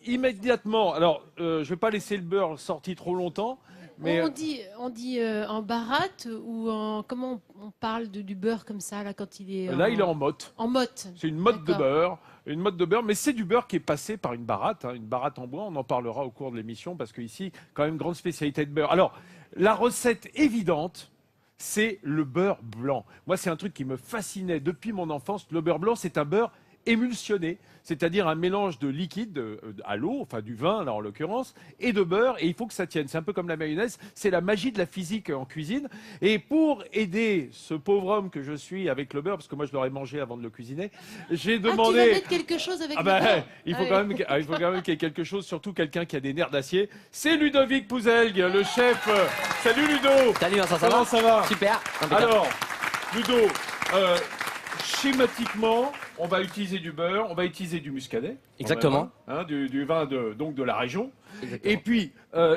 immédiatement, alors je vais pas laisser le beurre sorti trop longtemps, mais On dit en baratte ou en... Comment on parle du beurre comme ça, là, quand il est là il est en motte. en motte. C'est une motte de D'accord. beurre. Une motte de beurre, mais c'est du beurre qui est passé par une baratte en bois. On en parlera au cours de l'émission parce qu'ici, quand même, grande spécialité de beurre. Alors, la recette évidente, c'est le beurre blanc. Moi, c'est un truc qui me fascinait depuis mon enfance. Le beurre blanc, c'est un beurre émulsionné, c'est-à-dire un mélange de liquide à l'eau, enfin du vin là en l'occurrence, et de beurre, et il faut que ça tienne. C'est un peu comme la mayonnaise, c'est la magie de la physique en cuisine. Et pour aider ce pauvre homme que je suis avec le beurre, parce que moi je l'aurais mangé avant de le cuisiner, j'ai demandé... Ah, tu vas mettre quelque chose avec le beurre. Il faut quand même qu'il y ait quelque chose, surtout quelqu'un qui a des nerfs d'acier. C'est Ludovic Pouzelgue, le chef. Salut Ludo. Salut Vincent, Comment ça va? Super. Impeccable. Alors, Ludo, schématiquement, on va utiliser du beurre, on va utiliser du muscadet. Exactement. Même, du vin donc de la région. Exactement. Et puis,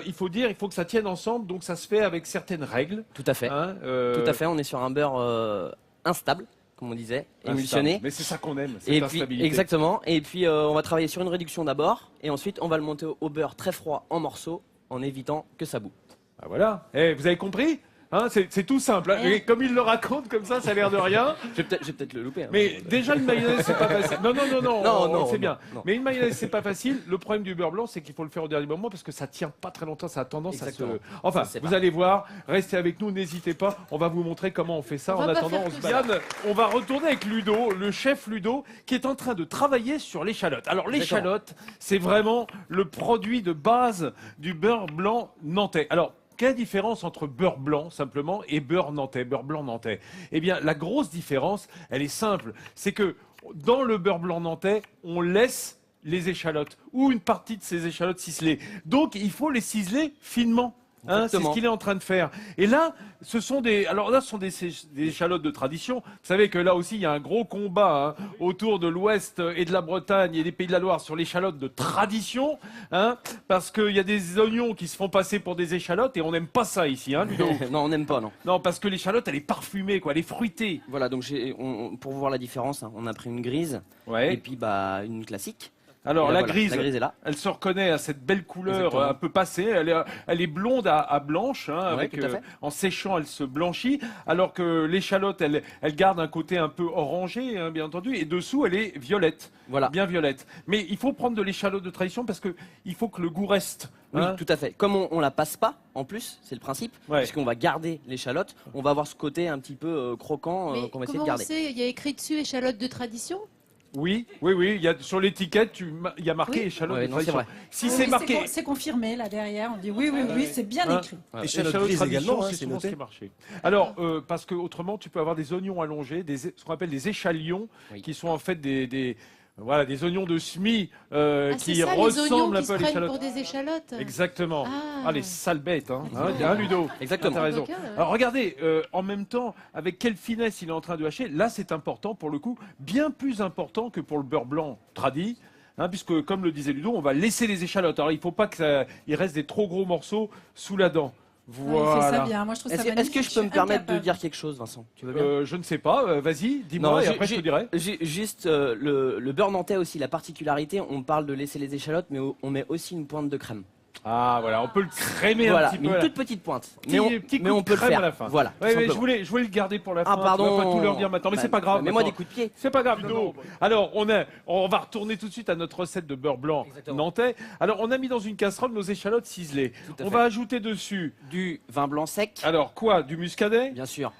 il faut que ça tienne ensemble, donc ça se fait avec certaines règles. Tout à fait. Tout à fait, on est sur un beurre instable, comme on disait, émulsionné. Mais c'est ça qu'on aime, Et cette puis, instabilité. exactement. Et puis, on va travailler sur une réduction d'abord, et ensuite, on va le monter au beurre très froid en morceaux, en évitant que ça boue. Ah, voilà. Vous avez compris? C'est tout simple. Et comme il le raconte comme ça a l'air de rien. Je vais peut-être le louper. Mais déjà, une mayonnaise, c'est pas facile. Non, c'est bien. Non. Mais une mayonnaise, c'est pas facile. Le problème du beurre blanc, c'est qu'il faut le faire au dernier moment parce que ça tient pas très longtemps. Ça a tendance Exactement. à se... Enfin, Ça, vous allez voir. Restez avec nous, n'hésitez pas. On va vous montrer comment on fait ça. On En va pas attendant, faire on se tout balade. On va retourner avec Ludo, le chef Ludo, qui est en train de travailler sur l'échalote. Alors, l'échalote, c'est vraiment le produit de base du beurre blanc nantais. Alors, quelle différence entre beurre blanc, simplement, et beurre nantais, beurre blanc nantais? Eh bien, la grosse différence, elle est simple. C'est que dans le beurre blanc nantais, on laisse les échalotes, ou une partie de ces échalotes ciselées. Donc, il faut les ciseler finement. C'est ce qu'il est en train de faire. Et là, ce sont des échalotes de tradition. Vous savez que là aussi, il y a un gros combat autour de l'Ouest et de la Bretagne et des Pays de la Loire sur l'échalote de tradition, parce qu'il y a des oignons qui se font passer pour des échalotes et on n'aime pas ça ici, Ludo. Non, on n'aime pas, non. Non, parce que l'échalote, elle est parfumée, quoi, elle est fruitée. Voilà, donc pour voir la différence, on a pris une grise, et puis une classique. Alors, là, la grise est là. Elle se reconnaît à cette belle couleur Exactement. un peu passée. Elle est blonde à blanche. Avec, tout à fait. en séchant, elle se blanchit. Alors que l'échalote, elle garde un côté un peu orangé, bien entendu. Et dessous, elle est violette. Voilà. Bien violette. Mais il faut prendre de l'échalote de tradition parce qu'il faut que le goût reste. Oui, tout à fait. Comme on la passe pas, en plus, c'est le principe, puisqu'on va garder l'échalote, on va avoir ce côté un petit peu croquant qu'on va essayer de garder. Comment on sait? Il y a écrit dessus échalote de tradition? Oui. Sur l'étiquette, il y a marqué échalote de tradition. Vrai. Si c'est marqué... C'est confirmé là derrière, on dit oui, c'est bien écrit. Échalote grise tradition, également, c'est c'est souvent ce noté. qui est marché. Alors, parce que autrement, tu peux avoir des oignons allongés, ce qu'on appelle des échalions, qui sont en fait des oignons de semis qui c'est ça, ressemblent un les peu à oignons qui se prennent l'échalote. pour des échalotes. Exactement. Ah. Les sales bêtes, Ludo. Exactement. T'as raison. Ok, ouais. Alors regardez, en même temps, avec quelle finesse il est en train de hacher. Là, c'est important pour le coup, bien plus important que pour le beurre blanc tradit. Puisque, comme le disait Ludo, on va laisser les échalotes. Alors, il ne faut pas qu'il reste des trop gros morceaux sous la dent. Voilà. Il fait ça bien, moi je trouve ça magnifique. Est-ce que je peux me permettre de dire quelque chose, Vincent? Tu veux bien? Je ne sais pas, vas-y, dis-moi, et après je te dirai. Juste, le beurre nantais aussi, la particularité, on parle de laisser les échalotes, mais on met aussi une pointe de crème. Ah voilà, on peut le crémer Voilà, un petit peu. une là. toute petite pointe. Petit coup Mais on de peut le crème faire. à la fin. Voilà. Ouais, tout mais je simplement. voulais le garder pour la fin. Ah pardon. Tu vas pas tout leur dire maintenant, mais c'est pas grave. Mets-moi des maintenant. coups de pied. C'est pas grave, Ludo. Alors, on va retourner tout de suite à notre recette de beurre blanc Exactement. nantais. Alors, on a mis dans une casserole nos échalotes ciselées. Tout à On fait. va ajouter dessus. Du vin blanc sec, Alors, quoi? Du muscadet? bien sûr.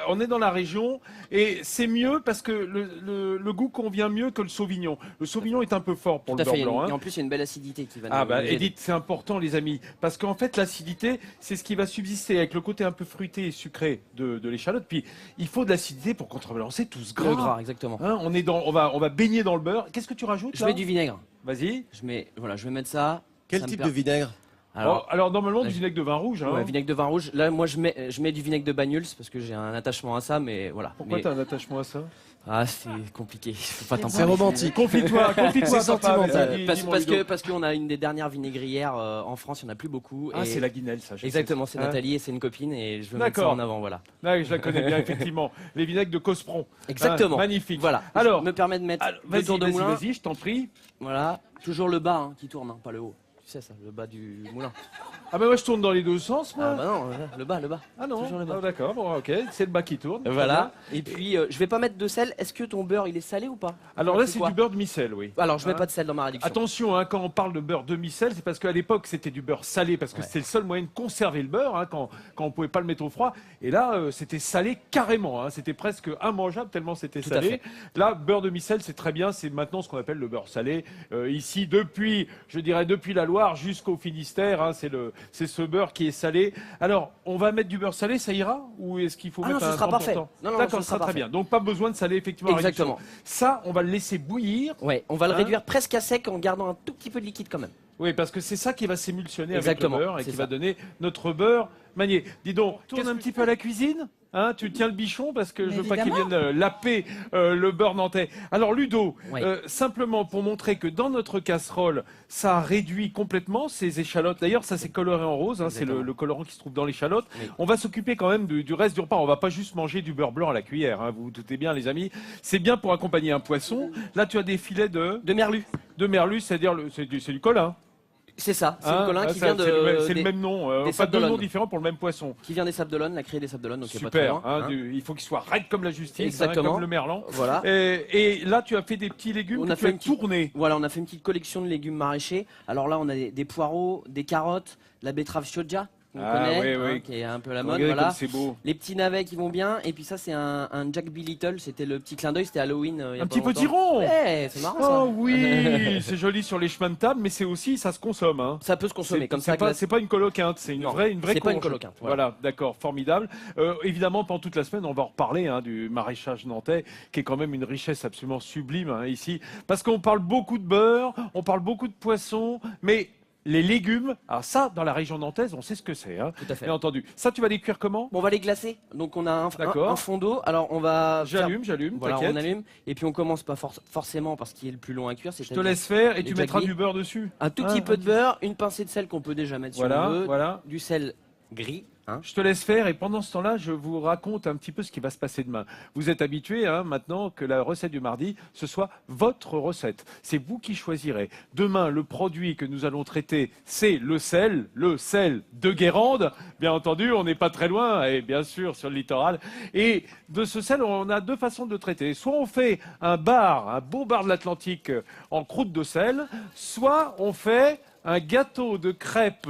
On est dans la région et c'est mieux parce que le goût convient mieux que le sauvignon. Le sauvignon est un peu fort pour Tout le à beurre fait. blanc. Et en plus, il y a une belle acidité qui va nous aider. Edith, c'est important les amis, parce qu'en fait l'acidité, c'est ce qui va subsister avec le côté un peu fruité et sucré de l'échalote. Puis il faut de l'acidité pour contrebalancer tout ce gras. Le gras, exactement. On va baigner dans le beurre. Qu'est-ce que tu rajoutes Je là? mets du vinaigre. Vas-y. Je vais mettre ça. Quel Ça me type per- de vinaigre? Alors normalement là, du vinaigre de vin rouge. Ouais, vinaigre de vin rouge. Là, moi, je mets du vinaigre de Banyuls parce que j'ai un attachement à ça, mais voilà. Pourquoi Mais tu as un attachement à ça? Ah, c'est compliqué. Faut pas t'en C'est parler. romantique. Confie-toi, C'est papa, sentimental. vas-y, dis-moi, Parce Ludo. qu'on a une des dernières vinaigrières en France, il n'y en a plus beaucoup. Ah, et c'est la Guinelle, ça. Je exactement, sais. c'est Hein Nathalie et c'est une copine et je veux mettre ça D'accord. en avant, voilà. Ouais, je la connais bien, effectivement. Les vinaigres de Cospron. Exactement. Magnifique. Voilà. Alors, je me permets de mettre deux vas-y, tours de vas-y, moulin. vas-y, je t'en prie. Voilà, toujours le bas qui tourne, pas le haut. Tu sais ça, le bas du moulin. Ah bah moi je tourne dans les deux sens, moi. Ah bah non, le bas. Ah non, toujours le bas. ah, d'accord, bon, ok, c'est le bas qui tourne. Voilà. Et puis, je vais pas mettre de sel. Est-ce que ton beurre, il est salé ou pas? Alors là, C'est c'est quoi du beurre demi-sel, oui. Alors, je mets Hein pas de sel dans ma réduction. Attention, hein, quand on parle de beurre demi-sel, c'est parce qu'à l'époque, c'était du beurre salé, parce que Ouais. c'était le seul moyen de conserver le beurre, hein, quand on pouvait pas le mettre au froid. Et là, c'était salé carrément, hein, c'était presque immangeable tellement c'était Tout à salé. fait. Là, beurre demi-sel, c'est très bien, c'est maintenant ce qu'on appelle le beurre salé. Ici, depuis la Loire jusqu'au Finistère, hein, c'est ce beurre qui est salé. Alors, on va mettre du beurre salé, ça ira? Ou est-ce qu'il faut Ah mettre non, ce un sera 30%? parfait. Non, D'accord, ce ça sera sera très parfait. bien. Donc, pas besoin de saler, effectivement. à Exactement. réduction. Ça, on va le laisser bouillir. Ouais, on va le Hein réduire presque à sec en gardant un tout petit peu de liquide quand même. Oui, parce que c'est ça qui va s'émulsionner avec le Exactement, beurre et c'est qui ça. va donner notre beurre manié. Dis donc, tourne un petit peu à la cuisine. Hein, tu tiens le bichon parce que Mais je veux pas qu'il évidemment. vienne laper le beurre nantais. Alors Ludo, Oui. simplement pour montrer que dans notre casserole, ça réduit complètement ces échalotes. D'ailleurs, ça c'est coloré en rose, hein, c'est Exactement. le colorant qui se trouve dans l'échalote. Oui. On va s'occuper quand même du reste du repas. On va pas juste manger du beurre blanc à la cuillère. Hein, vous vous doutez bien, les amis. C'est bien pour accompagner un poisson. Là, tu as des filets De merlu. de merlu, c'est-à-dire c'est du colin. C'est ça, c'est Hein, le colin ah, qui ça, vient de. c'est le des- même nom. des Pas Sables deux noms d'Olonne. différents pour le même poisson. Qui vient des Sables d'Olonne, la créée des Sables d'Olonne, donc il n'y a pas très Super. loin. Hein, hein. il faut qu'il soit raide comme la justice, hein, Exactement. comme le merlan. Voilà. Et là, tu as fait des petits légumes On que a tu fait as une petite- tournés. Voilà, on a fait une petite collection de légumes maraîchers. Alors là, on a des poireaux, des carottes, la betterave chioggia, qu'on Ah, connaît, oui, oui. qui est un peu la mode. Regardez Voilà. comme c'est beau. Les petits navets qui vont bien. Et puis ça, c'est un Jack B. Little. C'était le petit clin d'œil, c'était Halloween. Il y a Un pas petit longtemps. potiron. Ouais, c'est marrant ça. Oh oui, c'est joli sur les chemins de table, mais c'est aussi, ça se consomme. Hein. Ça peut se consommer comme ça. C'est pas une coloquinte, c'est une Non, vraie c'est pas une courge. coloquinte, Voilà, voilà. d'accord, formidable. Évidemment, pendant toute la semaine, on va en reparler hein, du maraîchage nantais, qui est quand même une richesse absolument sublime hein, ici, parce qu'on parle beaucoup de beurre, on parle beaucoup de poissons, mais les légumes, alors ça, dans la région nantaise, on sait ce que c'est. Hein, Tout à fait. bien entendu. Ça, tu vas les cuire comment? Bon, on va les glacer. Donc on a D'accord. un fond d'eau. Alors on va. faire- J'allume, Voilà, t'inquiète. on allume. Et puis on commence pas forcément parce qu'il est le plus long à cuire. Je te laisse faire et les tu mettras Jack B. du beurre dessus. Un tout petit peu de beurre, une pincée de sel qu'on peut déjà mettre Voilà, si on veut, voilà. du sel gris. Hein. Je te laisse faire et pendant ce temps-là, je vous raconte un petit peu ce qui va se passer demain. Vous êtes habitués hein, maintenant que la recette du mardi, ce soit votre recette. C'est vous qui choisirez. Demain, le produit que nous allons traiter, c'est le sel de Guérande. Bien entendu, on n'est pas très loin et bien sûr sur le littoral. Et de ce sel, on a deux façons de le traiter. Soit on fait un beau bar de l'Atlantique en croûte de sel, soit on fait un gâteau de crêpes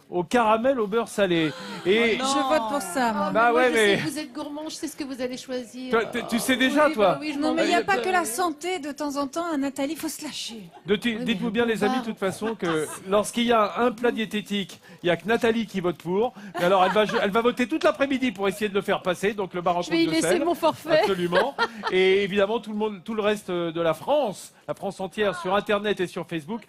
au caramel au beurre salé. Et Je vote pour ça, moi. Bah moi, ouais, je mais- sais que vous êtes gourmand, je sais ce que vous allez choisir. tu sais déjà, Oui, toi bah oui, je Non, m'en mais il n'y a vais. pas que la santé. De temps en temps, Nathalie, il faut se lâcher. Dites-vous bien, les amis, de toute façon, que lorsqu'il y a un plat diététique, il n'y a que Nathalie qui vote pour. Mais alors, elle va voter toute l'après-midi pour essayer de le faire passer. Donc, le bar en Je vais croûte y de laisser sel. mon forfait. Absolument. Et évidemment, tout le reste de la France entière, sur Internet et sur Facebook,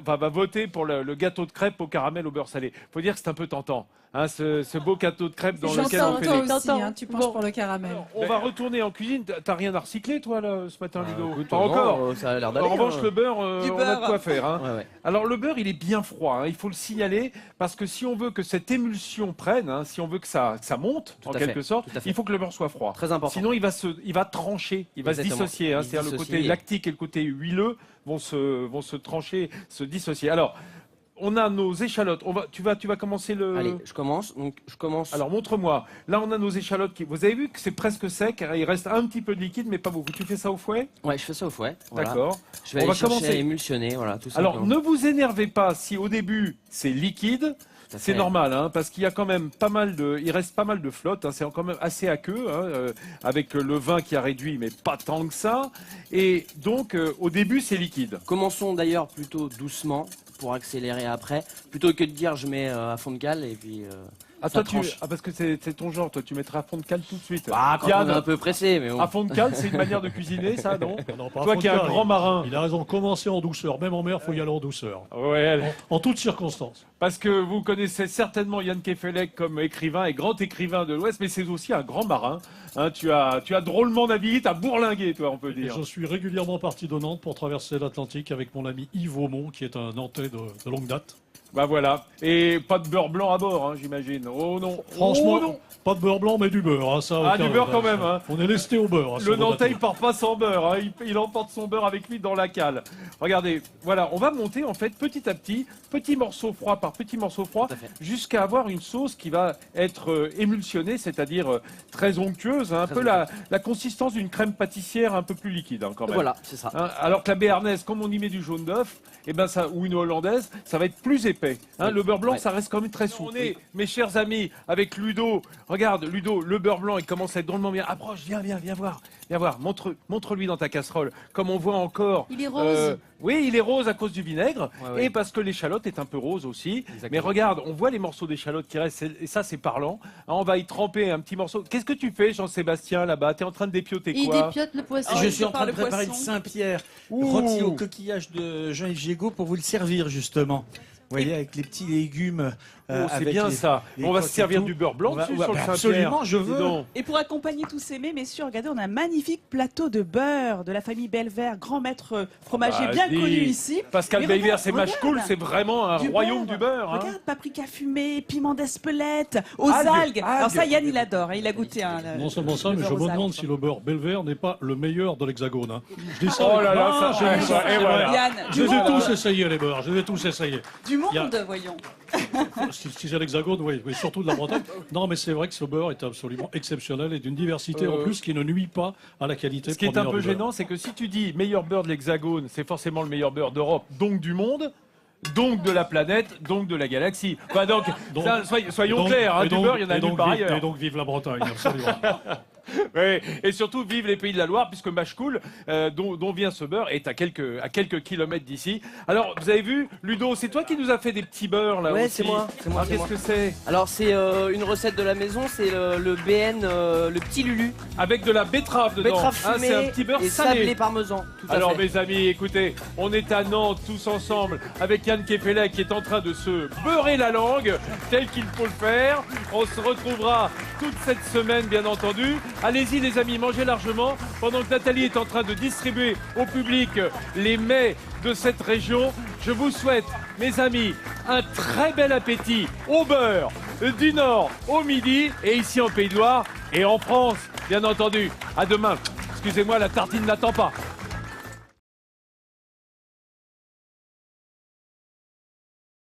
va voter pour le gâteau de crêpes au caramel au beurre salé. Faut dire que c'est un peu tentant, hein, ce beau gâteau de crêpes dans lequel on J'entends fait toi les... aussi, hein, tu penches Bon. pour le caramel. On va retourner en cuisine. T'as rien à recycler, toi, là, ce matin, Ludo? Écoute, Pas non, encore. ça a l'air d'aller. En revanche, hein. le beurre, Du on a de beurre. quoi faire. Hein. Ouais, ouais. Alors, le beurre, il est bien froid. Hein, il faut le signaler parce que si on veut que cette émulsion prenne, hein, si on veut que ça monte, Tout en à quelque fait, sorte, tout à fait. il faut que le beurre soit froid. Très important. Sinon, il va trancher, il va Exactement. se dissocier. Hein, Il se c'est-à-dire le côté dissocie. lactique et le côté huileux vont se trancher, se dissocier. Alors, on a nos échalotes. Tu vas commencer le. Allez, je commence. Donc je commence. Alors montre-moi. Là, on a nos échalotes. Vous avez vu que c'est presque sec. Il reste un petit peu de liquide, mais pas beaucoup. Tu fais ça au fouet? Ouais, je fais ça au fouet. Voilà. D'accord. Je vais On aller va chercher commencer. à émulsionner, voilà, tout Alors, simplement. ne vous énervez pas si au début c'est liquide. Tout à C'est fait. normal, hein, parce qu'il y a quand même il reste pas mal de flotte. Hein, c'est quand même assez aqueux, hein, avec le vin qui a réduit, mais pas tant que ça. Et donc, au début, c'est liquide. Commençons d'ailleurs plutôt doucement pour accélérer après, plutôt que de dire je mets à fond de cale et puis. Ah, ça toi, tranche. parce que c'est ton genre, toi, tu mettrais à fond de cale tout de suite. Bah, quand Yann, on est un peu pressé, mais bon. à fond de cale, c'est une manière de cuisiner, ça, non? Non, pas à Toi fond qui es de un cale, grand marin. Il a raison, commencer en douceur. Même en mer, il faut y aller en douceur. Ouais, En toutes circonstances. parce que vous connaissez certainement Yann Kefelec comme écrivain et grand écrivain de l'Ouest, mais c'est aussi un grand marin. Hein, tu as drôlement navigué, tu as bourlingué, toi, on peut Et dire. je suis régulièrement parti de Nantes pour traverser l'Atlantique avec mon ami Yves Aumont, qui est un Nantais de longue date. Bah voilà. Et pas de beurre blanc à bord, hein, j'imagine. Oh non. Franchement, Oh non. pas de beurre blanc, mais du beurre. Hein, ça, Ah, aucun- du beurre quand même, hein. On est lesté au beurre. hein, sur Le nos Nantais, il bateaux. part pas sans beurre. Hein. Il emporte son beurre avec lui dans la cale. Regardez, voilà, on va monter en fait petit à petit morceau froid par petit morceau froid, Tout à fait. jusqu'à avoir une sauce qui va être émulsionnée, c'est-à-dire très onctueuse, hein, un peu la consistance d'une crème pâtissière un peu plus liquide hein, quand même. Voilà, c'est ça. Hein, alors que la béarnaise, comme on y met du jaune d'œuf, eh ben ça, ou une hollandaise, ça va être plus épais. Hein. Le beurre blanc, Ouais. ça reste quand même très souple. On est, mes chers amis, avec Ludo. Regarde, Ludo, le beurre blanc, il commence à être drôlement bien. Approche, viens voir. Viens voir, montre-lui dans ta casserole. Comme on voit encore. Il est rose. Oui, il est rose à cause du vinaigre Ouais, ouais. et parce que l'échalote est un peu rose aussi. Exactement. Mais regarde, on voit les morceaux d'échalote qui restent et ça, c'est parlant. Hein, on va y tremper un petit morceau. Qu'est-ce que tu fais, Jean-Sébastien, là-bas? T'es en train de dépioter Il quoi? dépiote le poisson. Je suis en train de le préparer poisson. le Saint-Pierre Ouh. rôti au coquillage de Jean-Yves Gigot pour vous le servir justement. Vous voyez, avec les petits légumes. Oh, c'est avec bien les- ça. les On va se crottes et servir tout. du beurre blanc On va- dessus ouais, sur le bah, Saint-Pierre. absolument, je veux. Dis donc. Et pour accompagner tous ces mets, messieurs, regardez, on a un magnifique plateau de beurre de la famille Belvert, grand maître fromager bien Vas-y. connu ici. Pascal Mais Belver, regarde, c'est Machecoul, regarde. c'est vraiment un Du royaume beurre. du beurre. Hein. Regarde, paprika fumé, piment d'espelette, aux Algues, algues. Alors ça, algues. Yann, il adore, hein, il a goûté un. Non seulement ça, le mais je beurre me aux demande algues. si le beurre Belver n'est pas le meilleur de l'Hexagone. hein. Je dis ça. Oh avec- là là, Non, ça, je dis et ça, voilà, c'est et vrai. voilà. Yann, Je du les ai monde, tous essayés, les beurres. Je les ai tous essayés. du monde, Il y a- voyons. Si c'est l'Hexagone, oui, mais surtout de la Bretagne. Non, mais c'est vrai que ce beurre est absolument exceptionnel et d'une diversité en plus qui ne nuit pas à la qualité Ce qui est un première peu du beurre. gênant, c'est que si tu dis meilleur beurre de l'Hexagone, c'est forcément le meilleur beurre d'Europe, donc du monde, donc de la planète, donc de la galaxie. Enfin, donc, Donc- ça, soyons Donc- clairs, hein, et du donc- beurre, il y en a et donc nulle part vive- ailleurs. Et donc vive la Bretagne, absolument. Ouais, et surtout, vive les pays de la Loire, puisque Machecoul, dont vient ce beurre, est à quelques kilomètres d'ici. Alors, vous avez vu, Ludo, c'est toi qui nous as fait des petits beurres, là Ouais, aussi. c'est moi, c'est moi, Ah, c'est qu'est-ce moi. que c'est? Alors, c'est une recette de la maison, c'est le BN, le petit Lulu. Avec de la betterave dedans. Betterave Hein, fumée c'est un petit beurre et salé. sablé parmesan. Tout à Alors fait. mes amis, écoutez, on est à Nantes tous ensemble avec Yann Kefelec qui est en train de se beurrer la langue tel qu'il faut le faire. On se retrouvera toute cette semaine bien entendu. Allez-y les amis, mangez largement pendant que Nathalie est en train de distribuer au public les mets de cette région. Je vous souhaite mes amis un très bel appétit au beurre du Nord au Midi et ici en Pays de Loire et en France bien entendu. À demain. Excusez-moi, la tartine n'attend pas.